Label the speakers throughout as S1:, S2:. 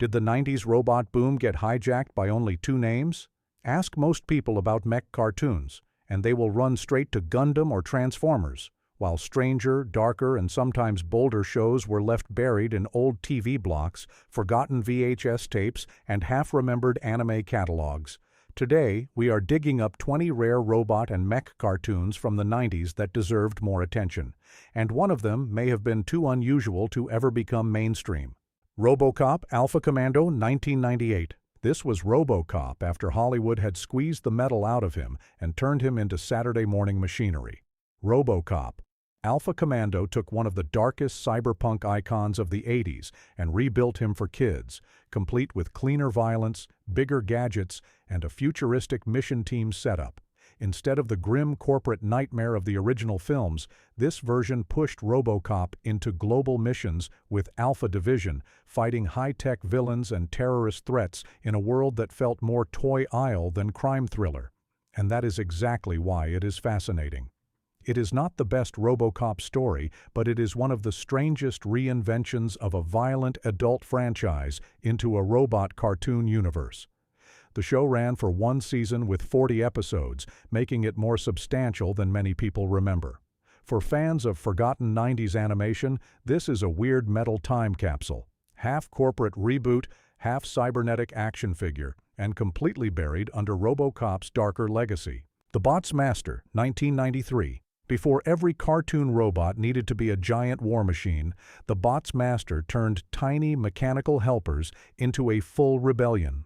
S1: Did the 90s robot boom get hijacked by only two names? Ask most people about mech cartoons, and they will run straight to Gundam or Transformers, while stranger, darker, and sometimes bolder shows were left buried in old TV blocks, forgotten VHS tapes, and half-remembered anime catalogs. Today, we are digging up 20 rare robot and mech cartoons from the 90s that deserved more attention, and one of them may have been too unusual to ever become mainstream. Robocop Alpha Commando 1998. This was Robocop after Hollywood had squeezed the metal out of him and turned him into Saturday morning machinery. Robocop. Alpha Commando took one of the darkest cyberpunk icons of the 80s and rebuilt him for kids, complete with cleaner violence, bigger gadgets, and a futuristic mission team setup. Instead of the grim corporate nightmare of the original films, this version pushed Robocop into global missions with Alpha Division, fighting high-tech villains and terrorist threats in a world that felt more toy aisle than crime thriller. And that is exactly why it is fascinating. It is not the best Robocop story, but it is one of the strangest reinventions of a violent adult franchise into a robot cartoon universe. The show ran for one season with 40 episodes, making it more substantial than many people remember. For fans of forgotten 90s animation, this is a weird metal time capsule. Half corporate reboot, half cybernetic action figure, and completely buried under Robocop's darker legacy. The Bot's Master, 1993. Before every cartoon robot needed to be a giant war machine, the Bot's Master turned tiny mechanical helpers into a full rebellion.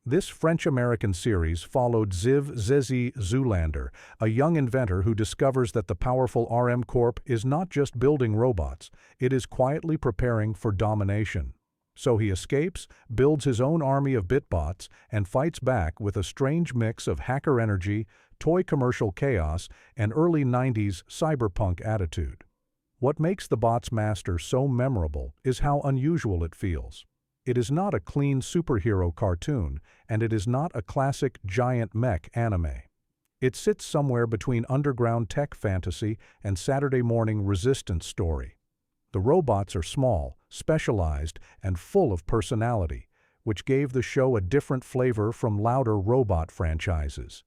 S1: This French-American series followed Ziv Zezi Zoolander, a young inventor who discovers that the powerful RM Corp is not just building robots, it is quietly preparing for domination. So he escapes, builds his own army of Bitbots, and fights back with a strange mix of hacker energy, toy commercial chaos, and early 90s cyberpunk attitude. What makes the Bot's Master so memorable is how unusual it feels. It is not a clean superhero cartoon, and it is not a classic giant mech anime. It sits somewhere between underground tech fantasy and Saturday morning resistance story. The robots are small, specialized, and full of personality, which gave the show a different flavor from louder robot franchises.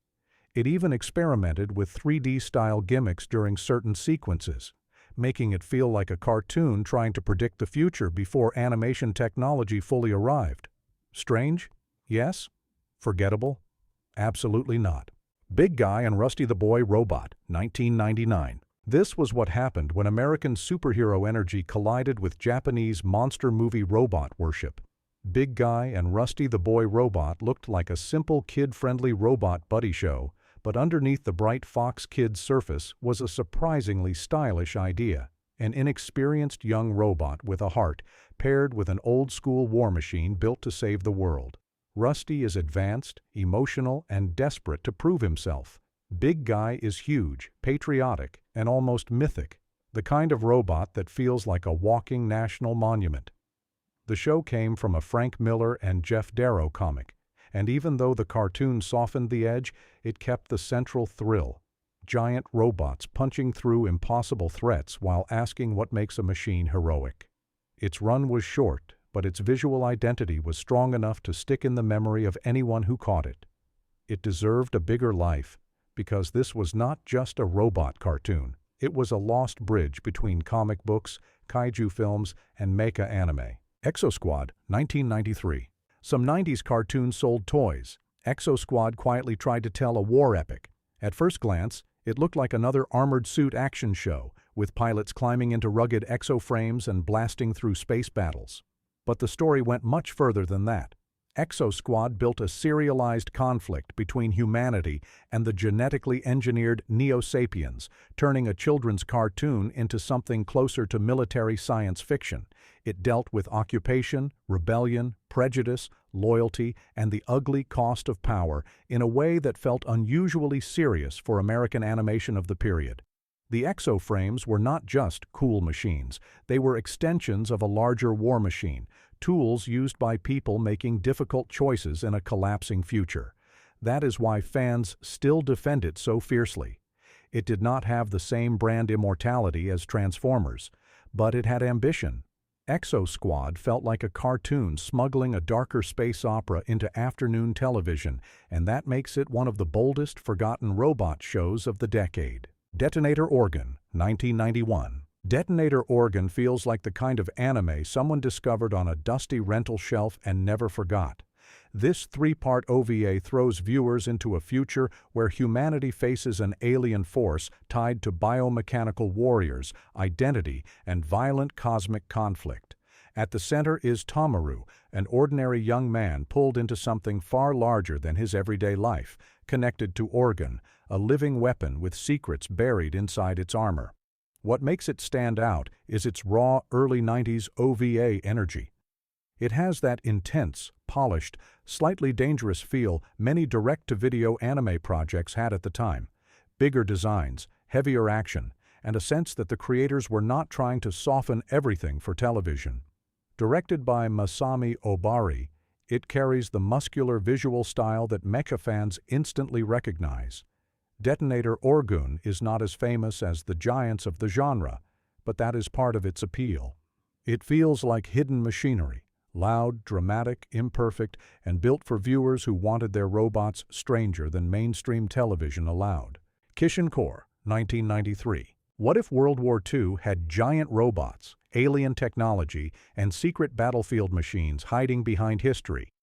S1: It even experimented with 3D-style gimmicks during certain sequences, making it feel like a cartoon trying to predict the future before animation technology fully arrived. Strange? Yes. Forgettable? Absolutely not. Big Guy and Rusty the Boy Robot, 1999. This was what happened when American superhero energy collided with Japanese monster movie robot worship. Big Guy and Rusty the Boy Robot looked like a simple kid-friendly robot buddy show, but underneath the bright Fox Kids surface was a surprisingly stylish idea. An inexperienced young robot with a heart, paired with an old-school war machine built to save the world. Rusty is advanced, emotional, and desperate to prove himself. Big Guy is huge, patriotic, and almost mythic, the kind of robot that feels like a walking national monument. The show came from a Frank Miller and Jeff Darrow comic, and even though the cartoon softened the edge, it kept the central thrill. Giant robots punching through impossible threats while asking what makes a machine heroic. Its run was short, but its visual identity was strong enough to stick in the memory of anyone who caught it. It deserved a bigger life, because this was not just a robot cartoon. It was a lost bridge between comic books, kaiju films, and mecha anime. Exosquad, 1993. Some 90s cartoons sold toys. Exosquad quietly tried to tell a war epic. At first glance, it looked like another armored suit action show, with pilots climbing into rugged exoframes and blasting through space battles. But the story went much further than that. Exosquad built a serialized conflict between humanity and the genetically engineered Neo-Sapiens, turning a children's cartoon into something closer to military science fiction. It dealt with occupation, rebellion, prejudice, loyalty, and the ugly cost of power in a way that felt unusually serious for American animation of the period. The exoframes were not just cool machines, they were extensions of a larger war machine, tools used by people making difficult choices in a collapsing future. That is why fans still defend it so fiercely. It did not have the same brand immortality as Transformers, but it had ambition. Exosquad felt like a cartoon smuggling a darker space opera into afternoon television, and that makes it one of the boldest forgotten robot shows of the decade. Detonator Orgun, 1991. Detonator Orgun feels like the kind of anime someone discovered on a dusty rental shelf and never forgot. This three-part OVA throws viewers into a future where humanity faces an alien force tied to biomechanical warriors, identity, and violent cosmic conflict. At the center is Tomaru, an ordinary young man pulled into something far larger than his everyday life, connected to Orgun, a living weapon with secrets buried inside its armor. What makes it stand out is its raw, early 90s OVA energy. It has that intense, polished, slightly dangerous feel many direct-to-video anime projects had at the time. Bigger designs, heavier action, and a sense that the creators were not trying to soften everything for television. Directed by Masami Obari, it carries the muscular visual style that mecha fans instantly recognize. Detonator Orgun is not as famous as the giants of the genre, but that is part of its appeal. It feels like hidden machinery, loud, dramatic, imperfect, and built for viewers who wanted their robots stranger than mainstream television allowed. Kishan Core, 1993. What if World War II had giant robots, alien technology, and secret battlefield machines hiding behind history?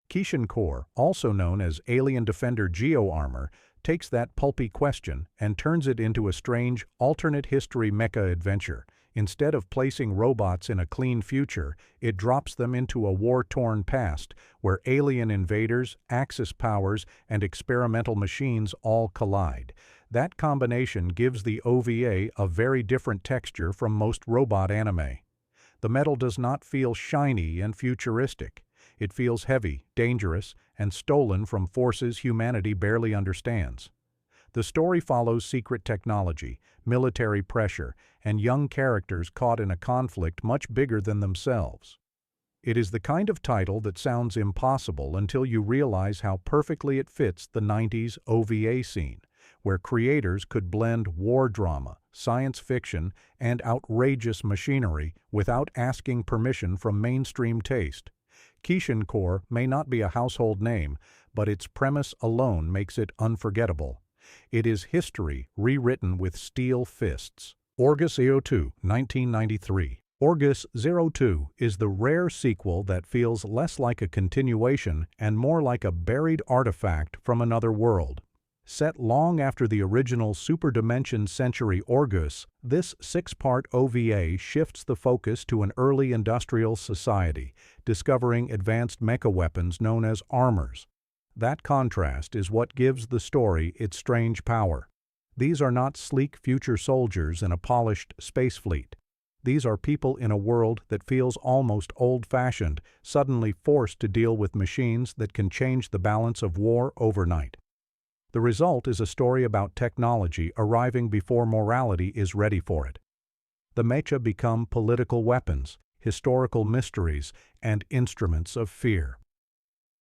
S1: Kishan Core, also known as Alien Defender Geo Armor, takes that pulpy question and turns it into a strange, alternate history mecha adventure. Instead of placing robots in a clean future, it drops them into a war-torn past where alien invaders, Axis powers, and experimental machines all collide. That combination gives the OVA a very different texture from most robot anime. The metal does not feel shiny and futuristic. It feels heavy, dangerous, and stolen from forces humanity barely understands. The story follows secret technology, military pressure, and young characters caught in a conflict much bigger than themselves. It is the kind of title that sounds impossible until you realize how perfectly it fits the 90s OVA scene, where creators could blend war drama, science fiction, and outrageous machinery without asking permission from mainstream taste. Kishan Core may not be a household name, but its premise alone makes it unforgettable. It is history rewritten with steel fists. Orguss 02, 1993. Orguss 02 is the rare sequel that feels less like a continuation and more like a buried artifact from another world. Set long after the original Super Dimension Century Orguss, this six-part OVA shifts the focus to an early industrial society, discovering advanced mecha weapons known as armors. That contrast is what gives the story its strange power. These are not sleek future soldiers in a polished space fleet. These are people in a world that feels almost old-fashioned, suddenly forced to deal with machines that can change the balance of war overnight. The result is a story about technology arriving before morality is ready for it. The mecha become political weapons, historical mysteries, and instruments of fear.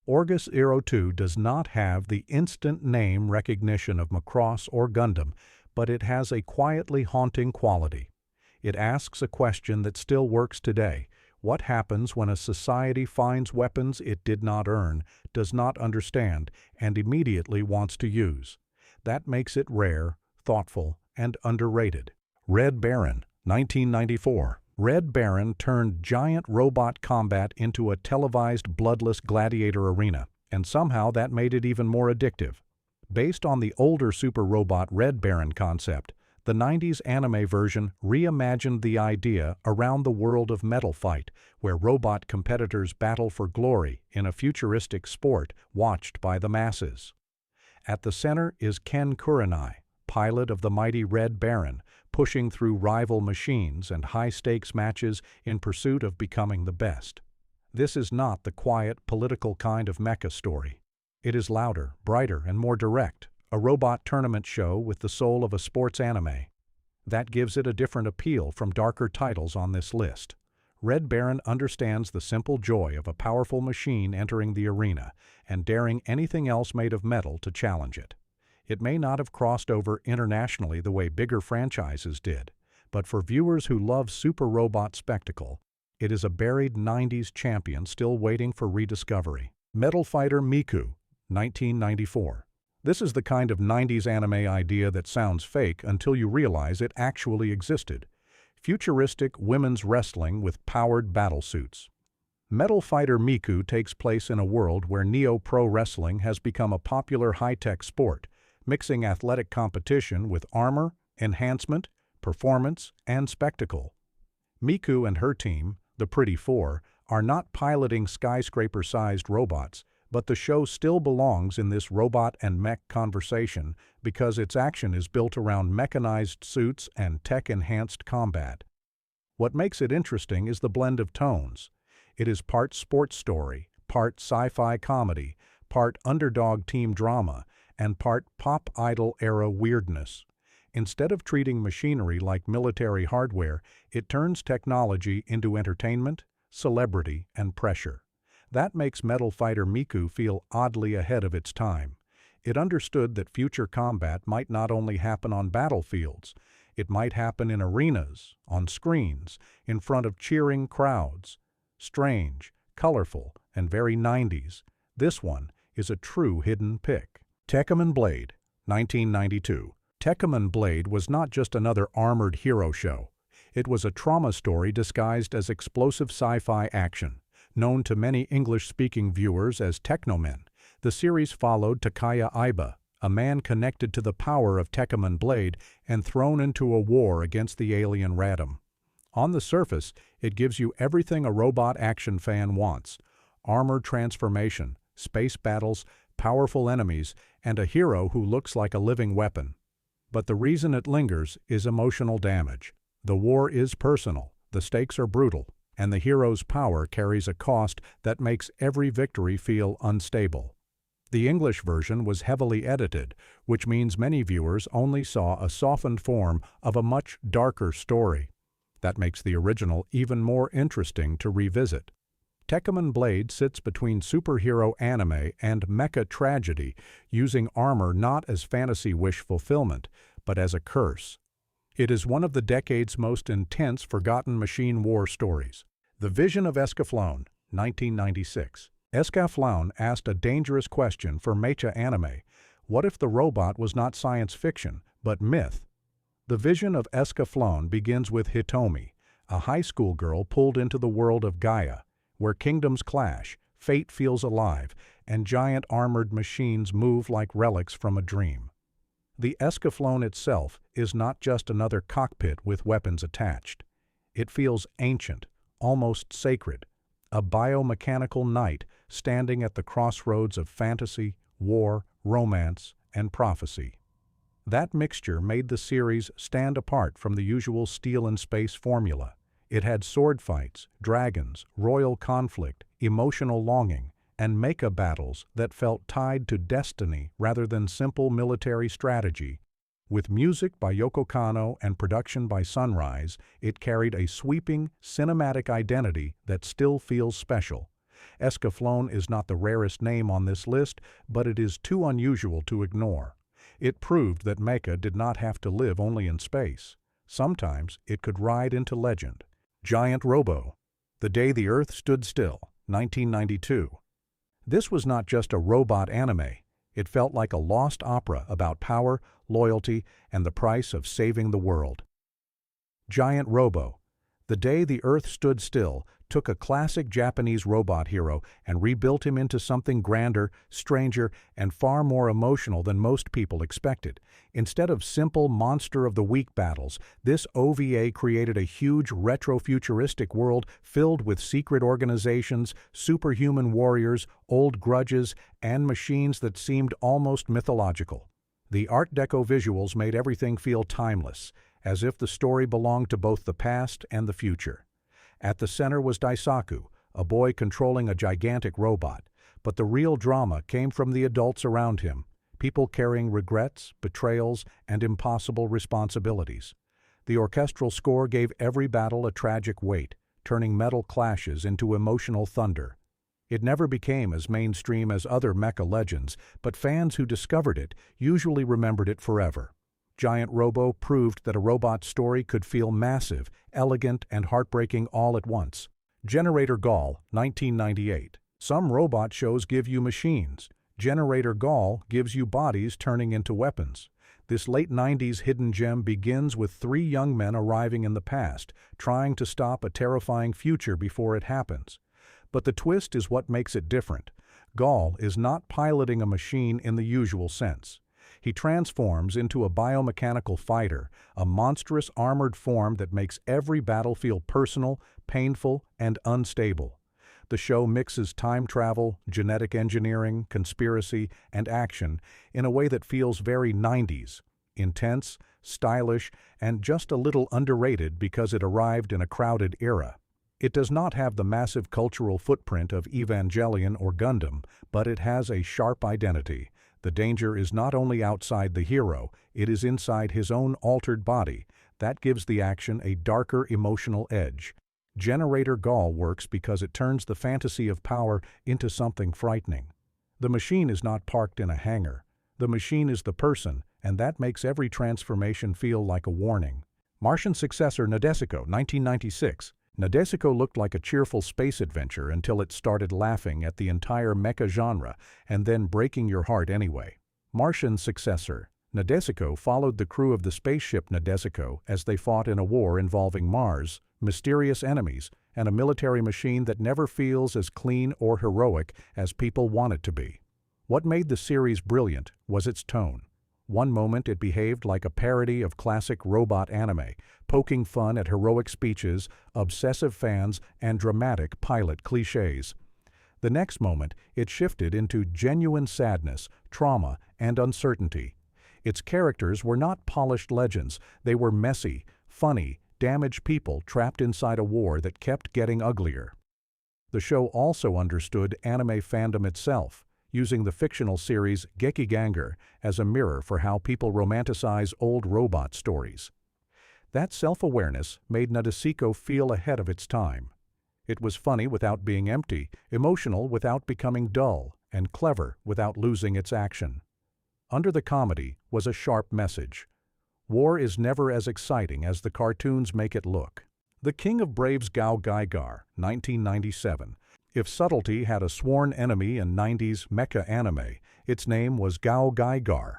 S1: Orguss 02 does not have the instant name recognition of Macross or Gundam, but it has a quietly haunting quality. It asks a question that still works today. What happens when a society finds weapons it did not earn, does not understand, and immediately wants to use? That makes it rare, thoughtful, and underrated. Red Baron, 1994. Red Baron turned giant robot combat into a televised bloodless gladiator arena, and somehow that made it even more addictive. Based on the older Super Robot Red Baron concept, the 90s anime version reimagined the idea around the world of Metal Fight, where robot competitors battle for glory in a futuristic sport watched by the masses. At the center is Ken Kurenai, pilot of the mighty Red Baron, pushing through rival machines and high-stakes matches in pursuit of becoming the best. This is not the quiet, political kind of mecha story. It is louder, brighter, and more direct, a robot tournament show with the soul of a sports anime. That gives it a different appeal from darker titles on this list. Red Baron understands the simple joy of a powerful machine entering the arena and daring anything else made of metal to challenge it. It may not have crossed over internationally the way bigger franchises did, but for viewers who love super robot spectacle, It is a buried 90s champion still waiting for rediscovery. Metal Fighter Miku, 1994. This is the kind of 90s anime idea that sounds fake until you realize it actually existed. Futuristic women's wrestling with powered battlesuits. Metal Fighter Miku takes place in a world where neo-pro wrestling has become a popular high-tech sport, mixing athletic competition with armor, enhancement, performance, and spectacle. Miku and her team, the Pretty Four, are not piloting skyscraper-sized robots, but the show still belongs in this robot and mech conversation because its action is built around mechanized suits and tech-enhanced combat. What makes it interesting is the blend of tones. It is part sports story, part sci-fi comedy, part underdog team drama, and part pop idol-era weirdness. Instead of treating machinery like military hardware, it turns technology into entertainment, celebrity, and pressure. That makes Metal Fighter Miku feel oddly ahead of its time. It understood that future combat might not only happen on battlefields, it might happen in arenas, on screens, in front of cheering crowds. Strange, colorful, and very 90s, this one is a true hidden pick. Tekkaman Blade, 1992. Tekkaman Blade was not just another armored hero show. It was a trauma story disguised as explosive sci-fi action. Known to many English-speaking viewers as Technomen, the series followed Takaya Aiba, a man connected to the power of Tekkaman Blade and thrown into a war against the alien Radom. On the surface, it gives you everything a robot action fan wants: armored transformation, space battles, powerful enemies, and a hero who looks like a living weapon. But the reason it lingers is emotional damage. The war is personal, the stakes are brutal, and the hero's power carries a cost that makes every victory feel unstable. The English version was heavily edited, which means many viewers only saw a softened form of a much darker story. That makes the original even more interesting to revisit. Tekkaman Blade sits between superhero anime and mecha tragedy, using armor not as fantasy wish fulfillment, but as a curse. It is one of the decade's most intense forgotten machine war stories. The Vision of Escaflowne, 1996. Escaflowne asked a dangerous question for mecha anime. What if the robot was not science fiction, but myth? The Vision of Escaflowne begins with Hitomi, a high school girl pulled into the world of Gaia, where kingdoms clash, fate feels alive, and giant armored machines move like relics from a dream. The Escaflowne itself is not just another cockpit with weapons attached. It feels ancient, almost sacred, a biomechanical knight standing at the crossroads of fantasy, war, romance, and prophecy. That mixture made the series stand apart from the usual Steel and Space formula. It had sword fights, dragons, royal conflict, emotional longing, and mecha battles that felt tied to destiny rather than simple military strategy. With music by Yoko Kanno and production by Sunrise, it carried a sweeping, cinematic identity that still feels special. Escaflowne is not the rarest name on this list, but it is too unusual to ignore. It proved that mecha did not have to live only in space. Sometimes it could ride into legend. Giant Robo, The Day the Earth Stood Still, 1992. This was not just a robot anime. It felt like a lost opera about power, loyalty, and the price of saving the world. Giant Robo, The Day the Earth Stood Still, took a classic Japanese robot hero and rebuilt him into something grander, stranger, and far more emotional than most people expected. Instead of simple monster-of-the-week battles, this OVA created a huge retro-futuristic world filled with secret organizations, superhuman warriors, old grudges, and machines that seemed almost mythological. The Art Deco visuals made everything feel timeless, as if the story belonged to both the past and the future. At the center was Daisaku, a boy controlling a gigantic robot, but the real drama came from the adults around him, people carrying regrets, betrayals, and impossible responsibilities. The orchestral score gave every battle a tragic weight, turning metal clashes into emotional thunder. It never became as mainstream as other mecha legends, but fans who discovered it usually remembered it forever. Giant Robo proved that a robot story could feel massive, elegant, and heartbreaking all at once. Generator Gawl, 1998. Some robot shows give you machines. Generator Gawl gives you bodies turning into weapons. This late 90s hidden gem begins with three young men arriving in the past, trying to stop a terrifying future before it happens. But the twist is what makes it different. Gawl is not piloting a machine in the usual sense. He transforms into a biomechanical fighter, a monstrous armored form that makes every battle feel personal, painful, and unstable. The show mixes time travel, genetic engineering, conspiracy, and action in a way that feels very 90s, intense, stylish, and just a little underrated because it arrived in a crowded era. It does not have the massive cultural footprint of Evangelion or Gundam, but it has a sharp identity. The danger is not only outside the hero, it is inside his own altered body. That gives the action a darker emotional edge. Generator Gawl works because it turns the fantasy of power into something frightening. The machine is not parked in a hangar. The machine is the person, and that makes every transformation feel like a warning. Martian successor Nadesico, 1996. Nadesico looked like a cheerful space adventure until it started laughing at the entire mecha genre and then breaking your heart anyway. Martian successor Nadesico followed the crew of the spaceship Nadesico as they fought in a war involving Mars, mysterious enemies, and a military machine that never feels as clean or heroic as people want it to be. What made the series brilliant was its tone. One moment it behaved like a parody of classic robot anime, poking fun at heroic speeches, obsessive fans, and dramatic pilot cliches. The next moment it shifted into genuine sadness, trauma, and uncertainty. Its characters were not polished legends, they were messy, funny, damaged people trapped inside a war that kept getting uglier. The show also understood anime fandom itself, using the fictional series GaoGaiGar as a mirror for how people romanticize old robot stories. That self-awareness made Nadesico feel ahead of its time. It was funny without being empty, emotional without becoming dull, and clever without losing its action. Under the comedy was a sharp message. War is never as exciting as the cartoons make it look. The King of Braves GaoGaiGar, 1997. If subtlety had a sworn enemy in 90s mecha anime, its name was GaoGaiGar.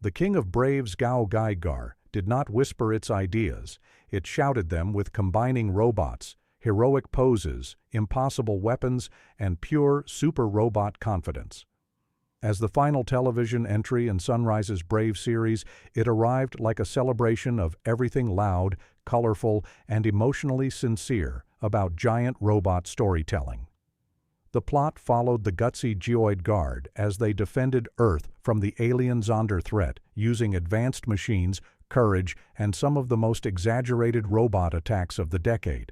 S1: The King of Braves GaoGaiGar did not whisper its ideas, it shouted them with combining robots, heroic poses, impossible weapons, and pure super robot confidence. As the final television entry in Sunrise's Brave series, it arrived like a celebration of everything loud, colorful, and emotionally sincere about giant robot storytelling. The plot followed the gutsy Geoid Guard as they defended Earth from the alien Zonder threat using advanced machines, courage, and some of the most exaggerated robot attacks of the decade.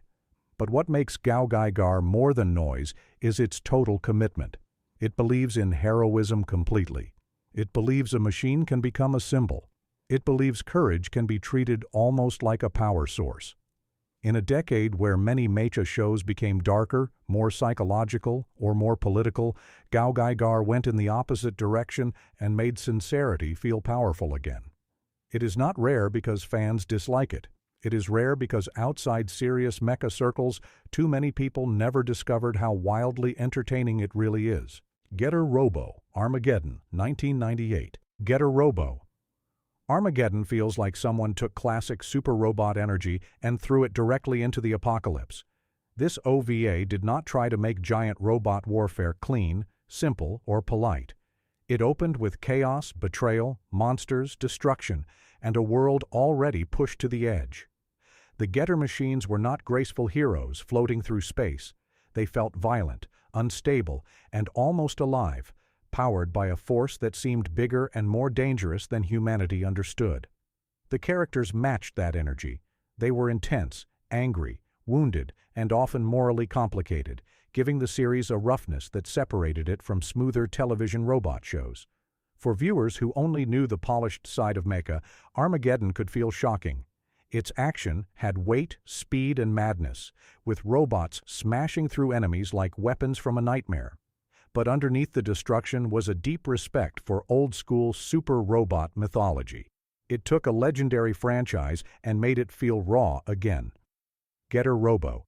S1: But what makes GaoGaiGar more than noise is its total commitment. It believes in heroism completely. It believes a machine can become a symbol. It believes courage can be treated almost like a power source. In a decade where many mecha shows became darker, more psychological, or more political, GaoGaiGar went in the opposite direction and made sincerity feel powerful again. It is not rare because fans dislike it. It is rare because outside serious mecha circles, too many people never discovered how wildly entertaining it really is. Getter Robo, Armageddon, 1998. Getter Robo. Armageddon feels like someone took classic super robot energy and threw it directly into the apocalypse. This OVA did not try to make giant robot warfare clean, simple, or polite. It opened with chaos, betrayal, monsters, destruction, and a world already pushed to the edge. The Getter machines were not graceful heroes floating through space. They felt violent, unstable, and almost alive, powered by a force that seemed bigger and more dangerous than humanity understood. The characters matched that energy. They were intense, angry, wounded, and often morally complicated, giving the series a roughness that separated it from smoother television robot shows. For viewers who only knew the polished side of mecha, Armageddon could feel shocking. Its action had weight, speed, and madness, with robots smashing through enemies like weapons from a nightmare. But underneath the destruction was a deep respect for old-school super robot mythology. It took a legendary franchise and made it feel raw again. Getter Robo.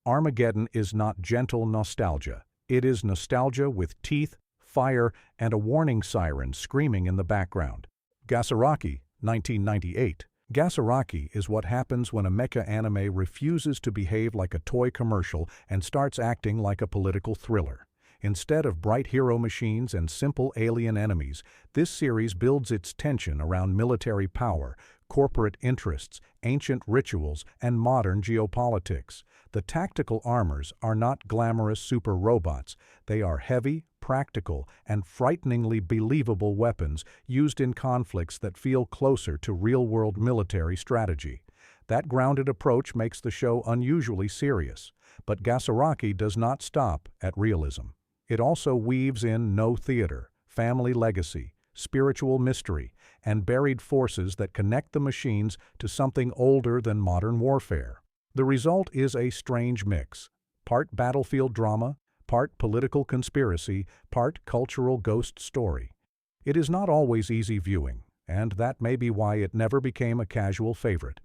S1: Armageddon is not gentle nostalgia. It is nostalgia with teeth, fire, and a warning siren screaming in the background. Gasaraki, 1998. Gasaraki is what happens when a mecha anime refuses to behave like a toy commercial and starts acting like a political thriller. Instead of bright hero machines and simple alien enemies, this series builds its tension around military power, corporate interests, ancient rituals, and modern geopolitics. The tactical armors are not glamorous super robots. They are heavy, practical, and frighteningly believable weapons used in conflicts that feel closer to real-world military strategy. That grounded approach makes the show unusually serious, but Gasaraki does not stop at realism. It also weaves in no theater, family legacy, spiritual mystery, and buried forces that connect the machines to something older than modern warfare. The result is a strange mix: part battlefield drama, part political conspiracy, part cultural ghost story. It is not always easy viewing, and that may be why it never became a casual favorite.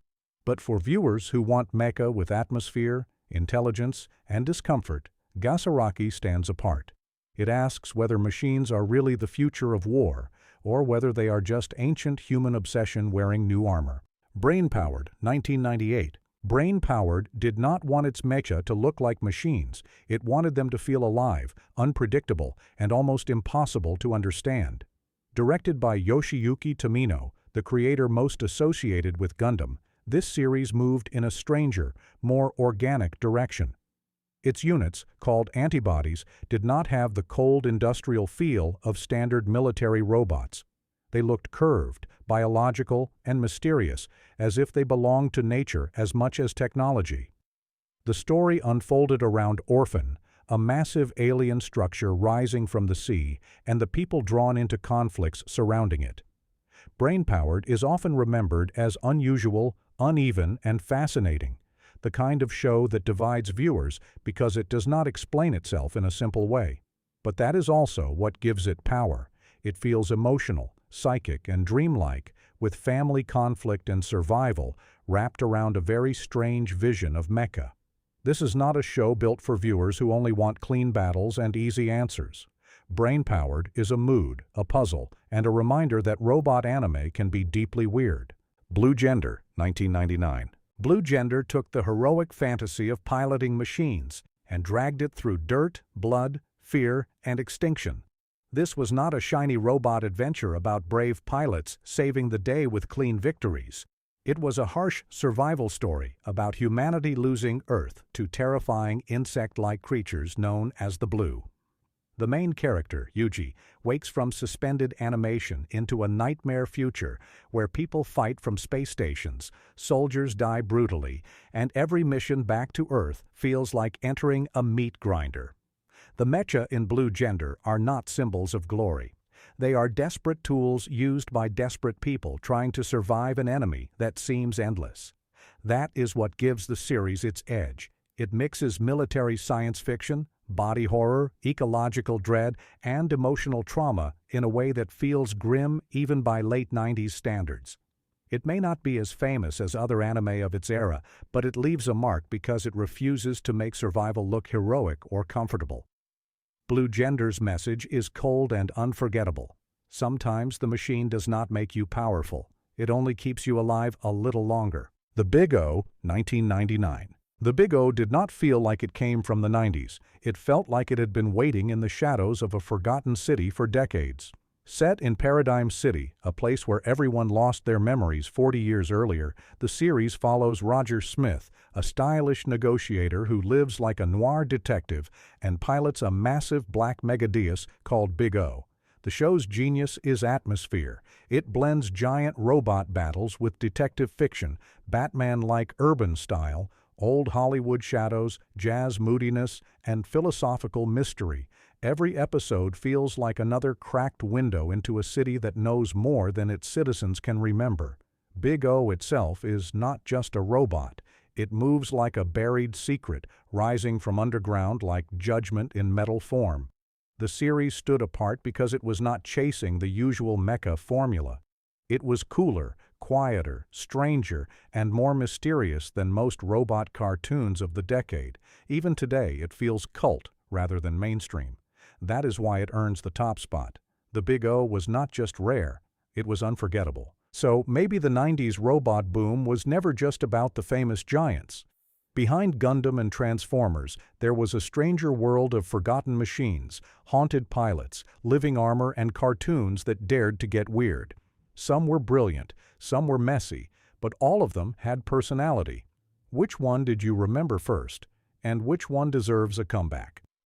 S1: But for viewers who want mecha with atmosphere, intelligence, and discomfort, Gasaraki stands apart. It asks whether machines are really the future of war, or whether they are just ancient human obsession wearing new armor. Brain-powered, 1998. Brain-powered did not want its mecha to look like machines. It wanted them to feel alive, unpredictable, and almost impossible to understand. Directed by Yoshiyuki Tomino, the creator most associated with Gundam, this series moved in a stranger, more organic direction. Its units, called antibodies, did not have the cold industrial feel of standard military robots. They looked curved, biological, and mysterious, as if they belonged to nature as much as technology. The story unfolded around Orphan, a massive alien structure rising from the sea, and the people drawn into conflicts surrounding it. Brain-powered is often remembered as unusual, uneven, and fascinating, the kind of show that divides viewers because it does not explain itself in a simple way. But that is also what gives it power. It feels emotional, psychic, and dreamlike, with family conflict and survival wrapped around a very strange vision of mecha. This is not a show built for viewers who only want clean battles and easy answers. Brain-powered is a mood, a puzzle, and a reminder that robot anime can be deeply weird. Blue Gender, 1999. Blue Gender took the heroic fantasy of piloting machines and dragged it through dirt, blood, fear, and extinction. This was not a shiny robot adventure about brave pilots saving the day with clean victories. It was a harsh survival story about humanity losing Earth to terrifying insect-like creatures known as the Blue. The main character, Yuji, wakes from suspended animation into a nightmare future where people fight from space stations, soldiers die brutally, and every mission back to Earth feels like entering a meat grinder. The mecha in Blue Gender are not symbols of glory. They are desperate tools used by desperate people trying to survive an enemy that seems endless. That is what gives the series its edge. It mixes military science fiction, body horror, ecological dread, and emotional trauma in a way that feels grim even by late 90s standards. It may not be as famous as other anime of its era, but it leaves a mark because it refuses to make survival look heroic or comfortable. Blue Gender's message is cold and unforgettable. Sometimes the machine does not make you powerful. It only keeps you alive a little longer. The Big O, 1999. The Big O did not feel like it came from the 90s. It felt like it had been waiting in the shadows of a forgotten city for decades. Set in Paradigm City, a place where everyone lost their memories 40 years earlier, the series follows Roger Smith, a stylish negotiator who lives like a noir detective and pilots a massive black megadeus called Big O. The show's genius is atmosphere. It blends giant robot battles with detective fiction, Batman-like urban style, old Hollywood shadows, jazz moodiness, and philosophical mystery. Every episode feels like another cracked window into a city that knows more than its citizens can remember. Big O itself is not just a robot. It moves like a buried secret, rising from underground like judgment in metal form. The series stood apart because it was not chasing the usual mecha formula. It was cooler, quieter, stranger, and more mysterious than most robot cartoons of the decade. Even today, it feels cult rather than mainstream. That is why it earns the top spot. The Big O was not just rare, it was unforgettable. So maybe the 90s robot boom was never just about the famous giants. Behind Gundam and Transformers, there was a stranger world of forgotten machines, haunted pilots, living armor, and cartoons that dared to get weird. Some were brilliant, some were messy, but all of them had personality. Which one did you remember first? And which one deserves a comeback?